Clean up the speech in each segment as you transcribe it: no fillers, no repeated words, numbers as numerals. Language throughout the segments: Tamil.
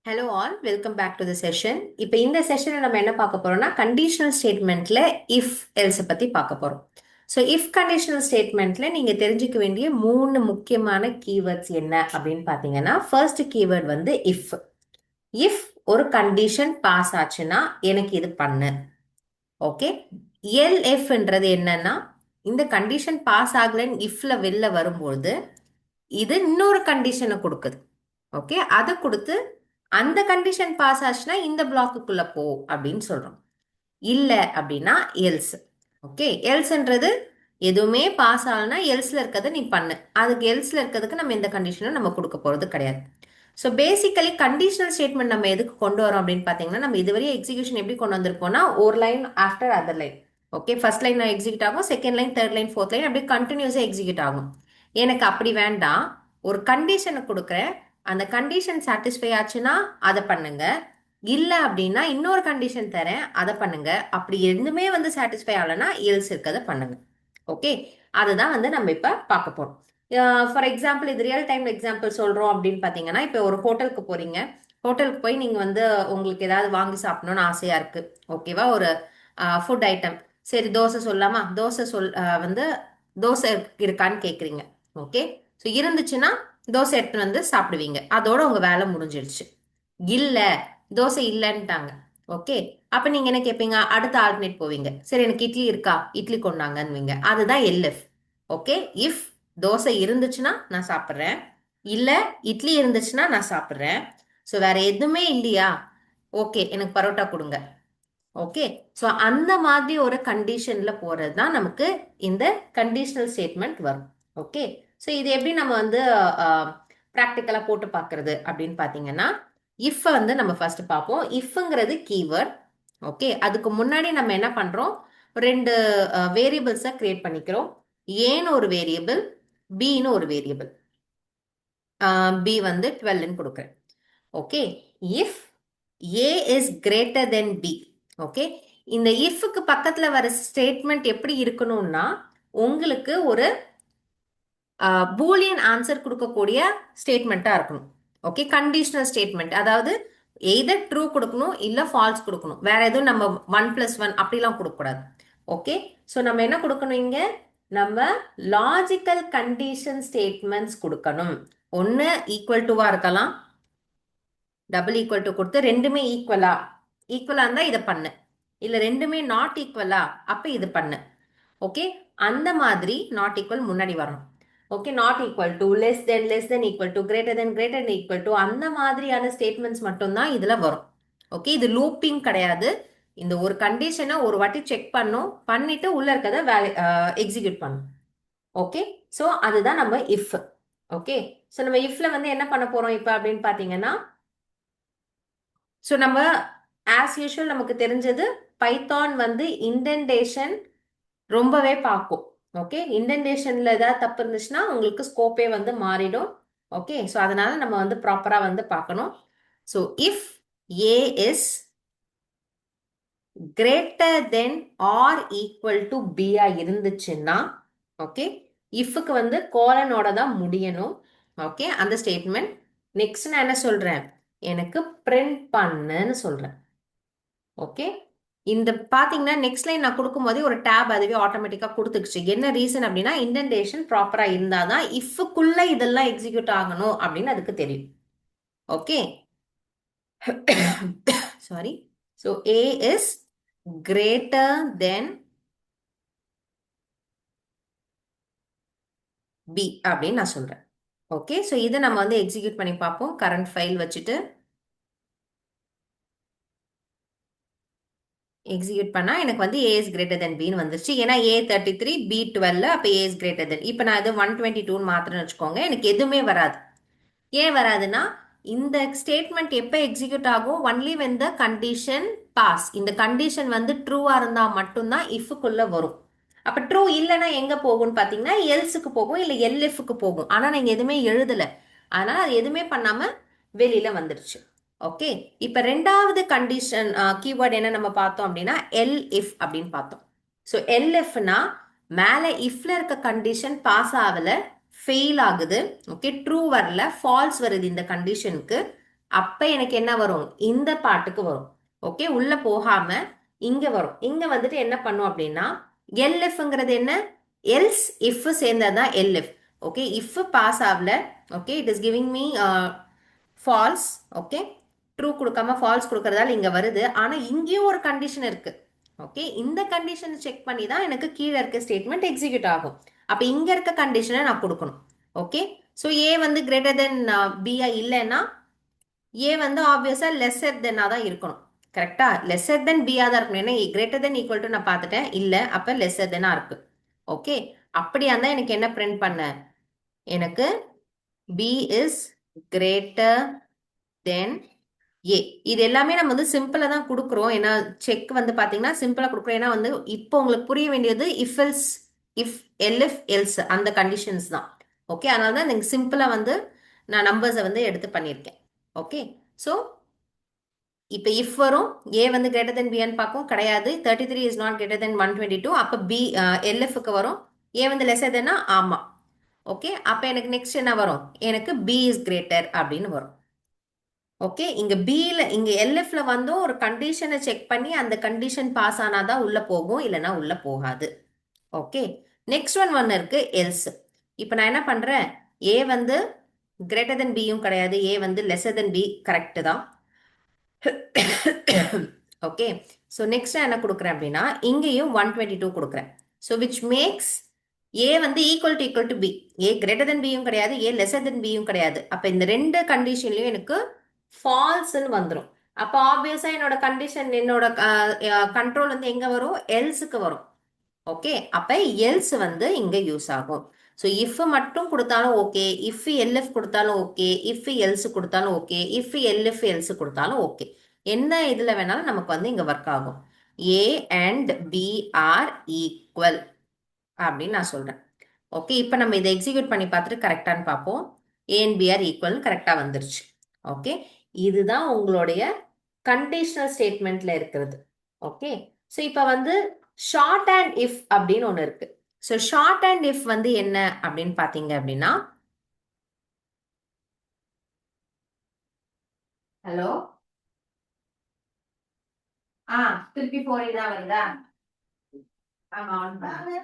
Hello all, welcome back to the session. இப்போ இந்த செஷனில் நம்ம என்ன பார்க்க போறோம்னா கண்டிஷனல் ஸ்டேட்மெண்ட்ல இஃப் எல்ஸை பற்றி பார்க்க போகிறோம். ஸோ இஃப் கண்டிஷனல் ஸ்டேட்மெண்ட்ல நீங்கள் தெரிஞ்சுக்க வேண்டிய 3 முக்கியமான கீவேர்ட்ஸ் என்ன அப்படின்னு பார்த்தீங்கன்னா, ஃபர்ஸ்ட் கீவேர்ட் வந்து இஃப். இஃப் ஒரு கண்டிஷன் பாஸ் ஆச்சுன்னா எனக்கு இது பண்ணு. ஓகே. எல்எஃப்ன்றது என்னன்னா, இந்த கண்டிஷன் பாஸ் ஆகலைன்னு இஃப்ல வெளில வரும்பொழுது இது இன்னொரு கண்டிஷனை கொடுக்குது. ஓகே, அதை கொடுத்து அந்த கண்டிஷன் பாஸ் ஆச்சுன்னா இந்த பிளாக்குக்குள்ள போ அப்படின்னு சொல்றோம். இல்ல அப்படின்னா எல்ஸ். ஓகே, எல்ஸ்ன்றது எதுவுமே பாஸ் ஆகலனா எல்ஸ்ல இருக்கிறத நீ பண்ணு. அதுக்கு எல்ஸ்ல இருக்கிறதுக்கு நம்ம எந்த கண்டிஷனும் நம்ம கொடுக்க போறது கிடையாது. ஸோ பேசிக்கலி கண்டிஷனல் ஸ்டேட்மெண்ட் நம்ம எதுக்கு கொண்டு வரோம் அப்படின்னு பார்த்தீங்கன்னா, நம்ம இதுவரை எக்ஸிகியூஷன் எப்படி கொண்டு வந்திருப்போம்னா, ஒரு line after other line. Okay, first line execute ஆகும், second line, third line, fourth line, அப்படியே கண்டினியூஸாக எக்ஸிக்யூட் ஆகும். எனக்கு அப்படி வேண்டாம். ஒரு கண்டிஷனை கொடுக்குறேன், அந்த கண்டிஷன் சாட்டிஸ்ஃபை ஆச்சுன்னா அதை பண்ணுங்க, இல்லை அப்படின்னா இன்னொரு கண்டிஷன் தரேன் அதை பண்ணுங்க, அப்படி எதுவுமே வந்து சாட்டிஸ்ஃபை ஆகலைன்னா எல்ஸ் இருக்கிறத பண்ணுங்க. ஓகே, அதுதான் வந்து நம்ம இப்போ பார்க்க போறோம். ஃபார் எக்ஸாம்பிள், இது ரியல் டைம் எக்ஸாம்பிள் சொல்றோம் அப்படின்னு பார்த்தீங்கன்னா, இப்போ ஒரு ஹோட்டலுக்கு போறீங்க. ஹோட்டலுக்கு போய் நீங்க வந்து உங்களுக்கு ஏதாவது வாங்கி சாப்பிடணும்னு ஆசையா இருக்கு. ஓகேவா, ஒரு ஃபுட் ஐட்டம். சரி, தோசை சொல்லலாமா, தோசை வந்து தோசை இருக்கான்னு கேட்குறீங்க. ஓகே, ஸோ இருந்துச்சுன்னா தோசை எடுத்துன்னு வந்து சாப்பிடுவீங்க, அதோட உங்க வேலை முடிஞ்சிடுச்சு. இல்ல, தோசை இல்லைன்ட்டாங்க. ஓகே, அப்ப நீங்க என்ன கேட்பீங்க, அடுத்த ஆல்டர்னேட் போவீங்க. சரி, எனக்கு இட்லி இருக்கா, இட்லி கொண்டாங்கன்னுவீங்க. அதுதான் எல்எஃப். ஓகே, இஃப் தோசை இருந்துச்சுன்னா நான் சாப்பிட்றேன், இல்ல இட்லி இருந்துச்சுன்னா நான் சாப்பிட்றேன், ஸோ வேற எதுவுமே இல்லையா, ஓகே எனக்கு பரோட்டா கொடுங்க. ஓகே, ஸோ அந்த மாதிரி ஒரு கண்டிஷன்ல போறது தான் நமக்கு இந்த கண்டிஷனல் ஸ்டேட்மெண்ட் வரும். ஓகே, ஸோ இது எப்படி நம்ம வந்து ப்ராக்டிக்கலா போட்டு பார்க்கறது அப்படின்னு பார்த்தீங்கன்னா, இஃப் வந்து நம்ம ஃபர்ஸ்ட் பார்ப்போம். இஃப்ங்கிறது கீவேர்ட். ஓகே, அதுக்கு முன்னாடி நம்ம என்ன பண்றோம், ரெண்டு வேரியபிள்ஸை கிரியேட் பண்ணிக்கிறோம். ஏன்னு ஒரு வேரியபிள், பின்னு ஒரு வேரியபிள். பி வந்து 12ன்னு கொடுக்குறேன். Okay, if A is greater than B. Okay, இந்த இஃப்க்கு பக்கத்துல வர ஸ்டேட்மெண்ட் எப்படி இருக்கணும்னா, உங்களுக்கு ஒரு பூலியன் ஆன்சர் கொடுக்கக்கூடிய ஸ்டேட்மெண்ட்டா இருக்கணும். ஓகே, கண்டிஷனல் ஸ்டேட்மெண்ட், அதாவது எய்தர் ட்ரூ கொடுக்கணும் இல்ல ஃபால்ஸ் கொடுக்கணும். வேற எதுவும் நம்ம 1+1 அப்படிலாம் கொடுக்கக்கூடாது. ஓகே, ஸோ நம்ம என்ன கொடுக்கணும் இங்க, நம்ம லாஜிக்கல் கண்டிஷன் ஸ்டேட்மெண்ட்ஸ் கொடுக்கணும். ஒன்னு ஈக்குவல் டுவா இருக்கலாம், டபுள் ஈக்குவல் டு கொடுத்து ரெண்டுமே ஈக்குவலா இருந்தா இதை பண்ணு, இல்ல ரெண்டுமே நாட் ஈக்குவலா அப்ப இது பண்ணு. ஓகே, அந்த மாதிரி நாட் ஈக்குவல் முன்னாடி வரணும். Okay, not equal to, less then equal to, greater then equal to, அந்த மாதிரியான ஸ்டேட்மெண்ட்ஸ் மட்டும் தான் இதுல வரும். ஓகே, இது லூப்பிங் கிடையாது. இந்த ஒரு கண்டிஷனை ஒரு வாட்டி செக் பண்ணும், பண்ணிட்டு உள்ள இருக்கிறத எக்ஸிக்யூட் பண்ணும். ஓகே, ஸோ அதுதான் நம்ம இஃப். ஓகே, ஸோ நம்ம இஃப்ல வந்து என்ன பண்ண போறோம் இப்ப அப்படின்னு பாத்தீங்கன்னா, ஸோ நம்ம ஆஸ் யூஷுவல் நமக்கு தெரிஞ்சது, பைத்தான் வந்து இண்டென்டேஷன் ரொம்பவே பார்க்கும். ஓகே, இண்டென்டேஷன்ல ஏதாவது தப்பு இருந்துச்சுன்னா உங்களுக்கு ஸ்கோப்பே வந்து மாறிடும். ஓகே, ஸோ அதனால நம்ம வந்து ப்ராப்பரா வந்து பார்க்கணும். So if A is greater than or equal to பியா இருந்துச்சுன்னா, ஓகே, இஃப்க்கு வந்து கோலனோட தான் முடியணும். ஓகே, அந்த ஸ்டேட்மெண்ட். நெக்ஸ்ட் நான் என்ன சொல்றேன், எனக்கு பிரிண்ட் பண்ணுன்னு சொல்றேன். ஓகே, இந்த பாத்தீங்கன்னா நெக்ஸ்ட் லைன் நான் கொடுக்கும் போதே ஒரு டேப் அதுவே ஆட்டோமேட்டிக்கா கொடுத்துக்குச்சு. என்ன ரீசன் அப்படின்னா, இண்டென்டேஷன் ப்ராப்பரா இருந்தாதான் இஃப்க்குள்ள இதெல்லாம் எக்ஸிக்யூட் ஆகணும் அப்படின்னு அதுக்கு தெரியும். Okay, sorry. So A is greater than B அப்படின்னு நான் சொல்றேன். ஓகே, ஸோ இதை நம்ம வந்து எக்ஸிக்யூட் பண்ணி பார்ப்போம். கரண்ட் ஃபைல் வச்சுட்டு எக்ஸிக்யூட் பண்ணா எனக்கு வந்து ஏ இஸ் கிரேட்டர் தென் பின்னு வந்துருச்சு. ஏன்னா A33 B12, அப்போ ஏ இஸ் கிரேட்டர் தென். இப்போ நான் இது 122 மாத்திரன்னு வச்சுக்கோங்க, எனக்கு எதுவுமே வராது. ஏன் வராதுன்னா, இந்த ஸ்டேட்மெண்ட் எப்போ எக்ஸிக்யூட் ஆகும், only when the condition pass. இந்த கண்டிஷன் வந்து ட்ரூவா இருந்தா மட்டும்தான் இஃப்க்குள்ள வரும். அப்ப ட்ரூ இல்லைன்னா எங்க போகும்னு பாத்தீங்கன்னா எல்ஸுக்கு போகும், இல்ல எல்எஃப்க்கு போகும். ஆனா நீங்க எதுவுமே எழுதல, அதனால அது எதுவுமே பண்ணாம வெளியில வந்துருச்சு. ஓகே, இப்ப ரெண்டாவது கண்டிஷன் கீவேர்ட் என்ன நம்ம பார்த்தோம் அப்படின்னா, எல் இஃப் அப்படின்னு பார்த்தோம். ஸோ எல் இஃப்னா மேல இஃப்ல இருக்க கண்டிஷன் பாஸ் ஆகல, ஃபெயில் ஆகுது. ஓகே, ட்ரூ வரல, ஃபால்ஸ் வருது இந்த கண்டிஷனுக்கு. அப்ப எனக்கு என்ன வரும், இந்த பாட்டுக்கு வரும். ஓகே, உள்ள போகாம இங்க வரும். இங்க வந்துட்டு என்ன பண்ணும் அப்படின்னா, எல்எஃப்ங்கிறது என்ன, எல்ஸ் இஃப் சேர்ந்ததுதான் எல்எஃப். ஓகே, இஃப் பாஸ் ஆகல, okay, it is giving me false. Okay, true கொடுக்காம ஃபால்ஸ் கொடுக்கறதால இங்க வருது. ஆனா இங்கேயும் ஒரு கண்டிஷன் இருக்கு. ஓகே, இந்த கண்டிஷன் செக் பண்ணி தான் எனக்கு கீழே இருக்க ஸ்டேட்மெண்ட் எக்ஸிக்யூட் ஆகும். அப்ப இங்க இருக்க கண்டிஷனை நான் கொடுக்கணும். ஓகே, ஸோ ஏ வந்து கிரேட்டர் தென் பிஐ இல்லைன்னா ஏ வந்து ஆப்வியஸா லெஸ்ஸர் தென்னா தான் இருக்கணும். கரெக்டா, லெஸ்ஸர் தென் பியா தான் இருக்கணும். ஏன்னா கிரேட்டர் தென் ஈக்குவல் டு நான் பார்த்துட்டேன், இல்ல அப்ப லெஸ்ஸர் தென்னா இருக்கு. ஓகே, அப்படியா இருந்தா எனக்கு என்ன பிரிண்ட் பண்ண, எனக்கு பி இஸ் கிரேட்டர் தென் ஏ. இது எல்லாமே நம்ம வந்து சிம்பிளா தான் கொடுக்குறோம். ஏன்னா செக் வந்து பாத்தீங்கன்னா சிம்பிளா கொடுக்குறோம். ஏன்னா வந்து இப்போ உங்களுக்கு புரிய வேண்டியது if else, if elif else அந்த கண்டிஷன்ஸ் தான். ஓகே, அதனால தான் எனக்கு சிம்பிளா வந்து நான் நம்பர்ஸை வந்து எடுத்து பண்ணியிருக்கேன். ஓகே, ஸோ இப்போ இஃப் வரும், ஏ வந்து கிரேட்டர் தென் பின்னு பார்க்கும், கிடையாது. 33 இஸ் நாட் கிரேட்டர் தென் 122. அப்போ பி எல்எஃப்க்கு வரும். ஏ வந்து லெஸ்ஸர் தென்னா ஆமா. ஓகே, அப்போ எனக்கு நெக்ஸ்ட் என்ன வரும், எனக்கு பி இஸ் கிரேட்டர் அப்படின்னு வரும். ஓகே, இங்க பில இங்க எல்எஃப்ல வந்து ஒரு கண்டிஷனை செக் பண்ணி அந்த கண்டிஷன் பாஸ் ஆனாதான் உள்ள போகும், இல்லைன்னா உள்ள போகாது. ஓகே, நெக்ஸ்ட் ஒன் இருக்கு எல்ஸ். இப்போ நான் என்ன பண்றேன், ஏ வந்து கிரேட்டர் தென் பியும் கிடையாது, ஏ வந்து லெஸ்ஸர் தென் பி கரெக்ட் தான். ஓகே, ஸோ நெக்ஸ்ட் என்ன கொடுக்குறேன் அப்படின்னா இங்கேயும் 122 கொடுக்குறேன். ஸோ விச் மேக்ஸ் ஏ வந்து equal to B. A greater than பியும் கிடையாது, ஏ லெஸ்ஸர் தென் பியும் கிடையாது. அப்போ இந்த ரெண்டு கண்டிஷன்லையும் எனக்கு ஃபால்ஸ்ன்னு வந்துடும். அப்போ ஆப்வியஸா என்னோட கண்டிஷன், என்னோட கண்ட்ரோல் வந்து எங்க வரும், எல்ஸுக்கு வரும். ஓகே, அப்ப எல்ஸ் வந்து இங்க யூஸ் ஆகும். ஸோ இஃப் மட்டும் கொடுத்தாலும் ஓகே, இஃப் எல்எஃப் கொடுத்தாலும் ஓகே, இஃப் எல்ஸ் கொடுத்தாலும் ஓகே, இஃப் எல்எஃப் எல்ஸ் கொடுத்தாலும் ஓகே. என்ன இதுல வேணாலும் நமக்கு வந்து இங்க ஒர்க் ஆகும். A and B are equal அப்படின்னு நான் சொல்றேன். ஓகே, இப்போ நம்ம இதை எக்ஸிக்யூட் பண்ணி பார்த்துட்டு கரெக்டான்னு பார்ப்போம். A and B are equal கரெக்டா வந்துருச்சு. ஓகே, இதுதான் உங்களுடைய கண்டிஷனல் ஸ்டேட்மெண்ட்ல இருக்கிறது. ஓகே, ஸோ இப்போ வந்து ஷார்ட் அண்ட் இஃப் அப்படின்னு ஒன்று இருக்கு. ஸோ ஷார்ட் அண்ட் இஃப் வந்து என்ன அப்படின்னு பார்த்தீங்க அப்படின்னா, ஹலோ, ஆ திருப்பி போறீங்க வருதா, ஆமா ஆன் பண்ணு.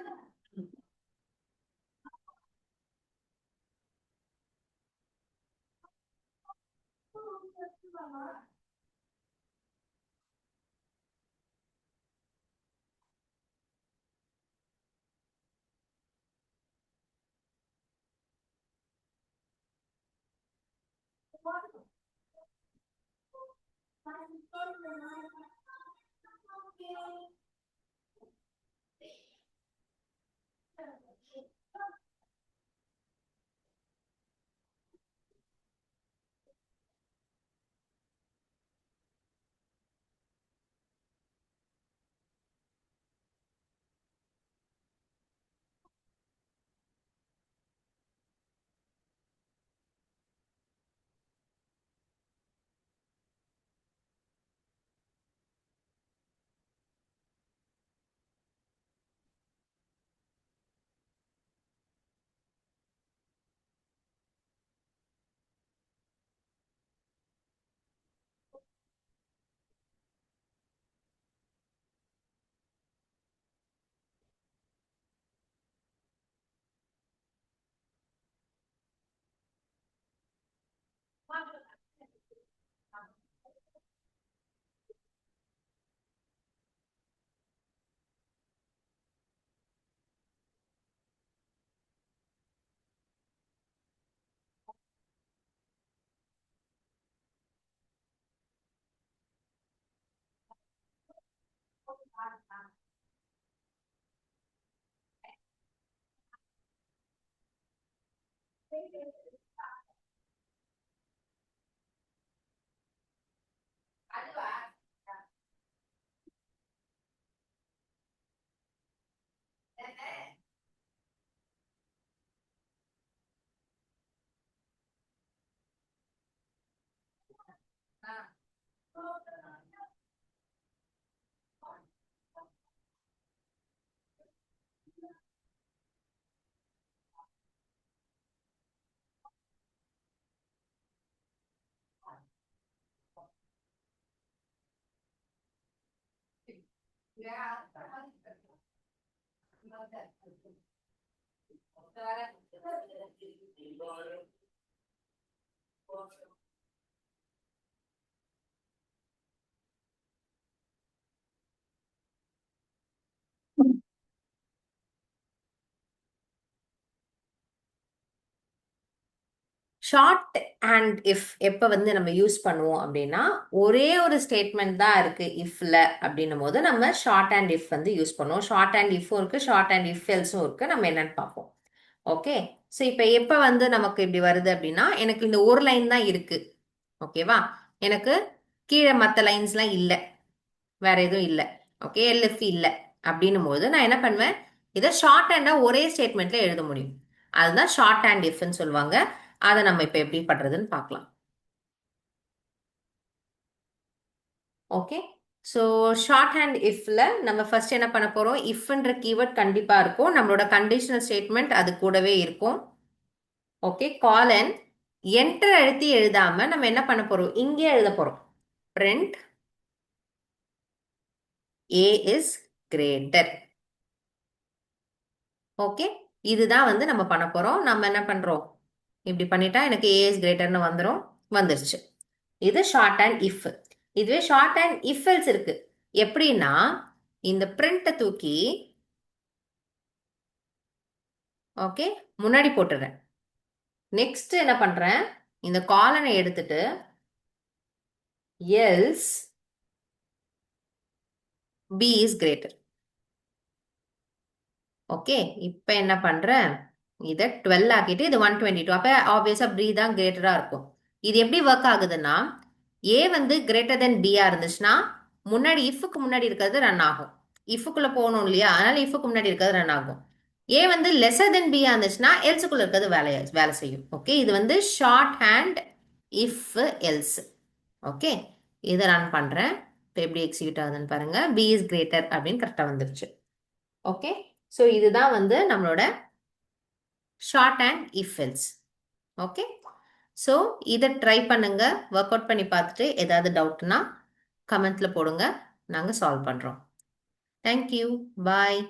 ஷார்ட் அண்ட் இஃப் எப்போ வந்து நம்ம யூஸ் பண்ணுவோம் அப்படின்னா ஒரே ஒரு ஸ்டேட்மெண்ட் தான் இருக்கு இஃப்ல அப்படின்னும் போது நம்ம ஷார்ட் அண்ட் இஃப் வந்து யூஸ் பண்ணுவோம். ஷார்ட் அண்ட் இஃப்பும் இருக்கு, ஷார்ட் அண்ட் இஃப் எல்ஸும் இருக்கு. நம்ம என்னன்னு பார்ப்போம். ஓகே. ஸோ இப்போ எப்போ வந்து நமக்கு இப்படி வருது அப்படின்னா எனக்கு இந்த ஒரு லைன் தான் இருக்கு. ஓகேவா? எனக்கு கீழே மற்ற லைன்ஸ்லாம் இல்லை, வேற எதுவும் இல்லை. ஓகே, எல்எஃப் இல்லை அப்படின்னும் போது நான் என்ன பண்ணுவேன், இதை ஷார்ட் ஹேண்டா ஒரே ஸ்டேட்மெண்ட்ல எழுத முடியும். அதுதான் ஷார்ட் ஹேண்ட் இஃப்னு சொல்லுவாங்க. அதை நம்ம இப்போ எப்படி பண்றதுன்னு பார்க்கலாம். ஓகே. ஸோ ஷார்ட் ஹேண்ட் இஃப்ல நம்ம ஃபர்ஸ்ட் என்ன பண்ண போறோம், இஃப்ன்ற கீவேர்ட் கண்டிப்பா இருக்கும், நம்மளோட கண்டிஷனல் ஸ்டேட்மெண்ட் அது கூடவே இருக்கும். ஓகே, காலன் என்டர் அழுத்தி எழுதாம நம்ம என்ன பண்ண போறோம், இங்கே எழுத போறோம். print a is greater. Okay, இதுதான் வந்து நம்ம பண்ண போறோம். நம்ம என்ன பண்றோம், இப்படி பண்ணிட்டா எனக்கு a is greaterன்னு வந்துருச்சு. இது ஷார்ட் அண்ட் இஃப். இதுவே ஷார்ட் அண்ட் இஃப் எல்ஸ் இருக்கு. எப்படின்னா இந்த பிரிண்ட்டை தூக்கி ஓகே முன்னாடி போட்டுறேன். நெக்ஸ்ட் என்ன பண்றேன், இந்த காலனை எடுத்துட்டு else b is greater. Okay, இப்போ என்ன பண்றேன், இதை 12 ஆக்கிட்டு இது 122. அப்போ ஆப்வியஸா b தான் கிரேட்டரா இருக்கும். இது எப்படி ஒர்க் ஆகுதுன்னா, a வந்து கிரேட்டர் தென் b இருந்துச்சுன்னா முன்னாடி இஃப்க்கு முன்னாடி இருக்கிறது ரன் ஆகும். இஃப்க்குள்ள போகணும் இல்லையா, அதனால இஃப்க்கு முன்னாடி இருக்கிறது ரன் ஆகும். a வந்து லெஸர் தென் b இருந்துச்சுன்னா எல்ஸுக்குள்ள இருக்கிறது வேலை செய்யும். ஓகே, இது வந்து short hand if else. Okay, இதை ரன் பண்றேன். இப்போ எப்படி எக்ஸிக்யூட் ஆகுதுன்னு பாருங்க. b is greater அப்படின்னு கரெக்டா வந்துருச்சு. ஓகே, ஸோ இதுதான் வந்து நம்மளோட short and if else. Okay, so இதை ட்ரை பண்ணுங்க, ஒர்க் அவுட் பண்ணி பார்த்துட்டு ஏதாவது டவுட்னா கமெண்ட்ல போடுங்க, நாங்கள் சால்வ் பண்ணுறோம். தேங்க்யூ, பாய்.